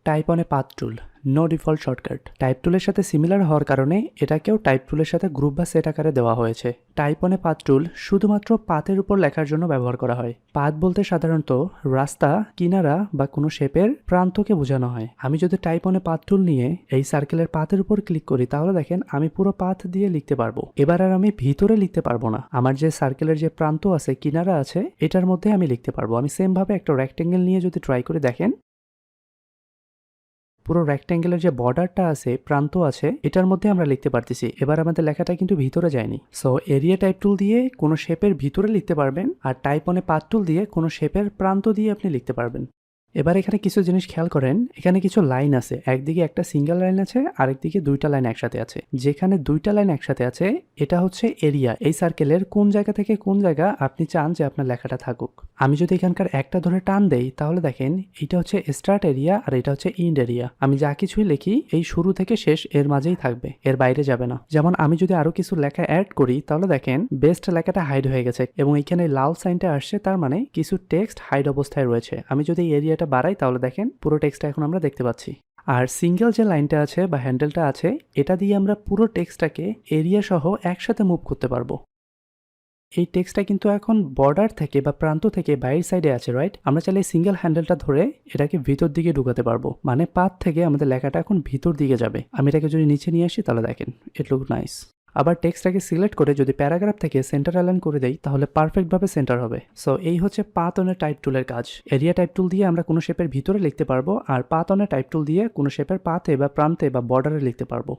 Type on a path tool, no default shortcut. Type টুলের সাথে similar হওয়ার কারণে এটাকেও টাইপ টুলের সাথে গ্রুপ বা সেট আকারে দেওয়া হয়েছে। টাইপ অন এ পাথ টুল শুধুমাত্র পাথের উপর লেখার জন্য ব্যবহার করা হয়। পাথ বলতে সাধারণত রাস্তা, কিনারা বা কোনো শেপের প্রান্তকে বোঝানো হয়। আমি যদি টাইপ অন এ পাথ টুল নিয়ে এই সার্কেলের পাথের উপর ক্লিক করি, তাহলে দেখেন আমি পুরো পাথ দিয়ে লিখতে পারবো। এবার আর আমি ভিতরে লিখতে পারবো না, আমার যে সার্কেলের যে প্রান্ত আছে, কিনারা আছে, এটার মধ্যে আমি লিখতে পারবো। আমি সেম ভাবে একটা রেক্টেঙ্গেল নিয়ে যদি ট্রাই করে দেখেন, পুরো রেক্ট্যাঙ্গেলের যে বর্ডারটা আছে, প্রান্ত আছে, এটার মধ্যে আমরা লিখতে পারতেছি। এবার আমাদের লেখাটা কিন্তু ভিতরে যায়নি। সো এরিয়া টাইপ টুল দিয়ে কোনো শেপের ভিতরে লিখতে পারবেন, আর type on a path tool দিয়ে কোনো শেপের প্রান্ত দিয়ে আপনি লিখতে পারবেন। এবার এখানে কিছু জিনিস খেয়াল করেন, এখানে কিছু লাইন আছে। একদিকে একটা সিঙ্গেল লাইন আছে, আরেকদিকে দুইটা লাইন একসাথে আছে। যেখানে দুইটা লাইন একসাথে আছে, এটা হচ্ছে এরিয়া। এই সার্কেলের কোন জায়গা থেকে কোন জায়গা আপনি চান যে আপনার লেখাটা থাকুক। আমি যদি এখানকার একটা ধরে টান দেই, তাহলে দেখেন এটা হচ্ছে স্টার্ট এরিয়া আর এটা হচ্ছে ইন্ড এরিয়া। আমি যা কিছুই লিখি এই শুরু থেকে শেষ এর মাঝেই থাকবে, এর বাইরে যাবে না। যেমন আমি যদি আরো কিছু লেখা অ্যাড করি, তাহলে দেখেন বেস্ট লেখাটা হাইড হয়ে গেছে এবং এখানে লাল সাইনটা আসছে, তার মানে কিছু টেক্সট হাইড অবস্থায় রয়েছে। আমি যদি এই এরিয়াটা বাড়াই, তাহলে দেখেন পুরো টেক্সটটা এখন আমরা দেখতে পাচ্ছি। আর সিঙ্গেল যে লাইনটা আছে বা হ্যান্ডেলটা আছে, এটা দিয়ে আমরা পুরো টেক্সটটাকে এরিয়া সহ একসাথে মুভ করতে পারবো। এই টেক্সটটা কিন্তু এখন বর্ডার থেকে বা প্রান্ত থেকে বাইরের সাইডে আছে, রাইট? আমরা চাইলে সিঙ্গেল হ্যান্ডেলটা ধরে এটাকে ভিতর দিকে ঢুকাতে পারবো, মানে পাথ থেকে আমাদের লেখাটা এখন ভিতর দিকে যাবে। আমি এটাকে যদি নিচে নিয়ে আসি, তাহলে দেখেন ইট লুক নাইস। আবার টেক্সটটাকে সিলেক্ট করে যদি প্যারাগ্রাফ থেকে সেন্টার অ্যালাইন করে দেই, তাহলে পারফেক্টভাবে সেন্টার হবে। সো এই হচ্ছে পাথ অন এ টাইপ টুলের কাজ। এরিয়া টাইপ টুল দিয়ে আমরা কোনো শেপের ভিতরে লিখতে পারবো, আর path on a type tool দিয়ে কোনো শেপের পাথে বা প্রান্তে বা বর্ডারে লিখতে পারবো।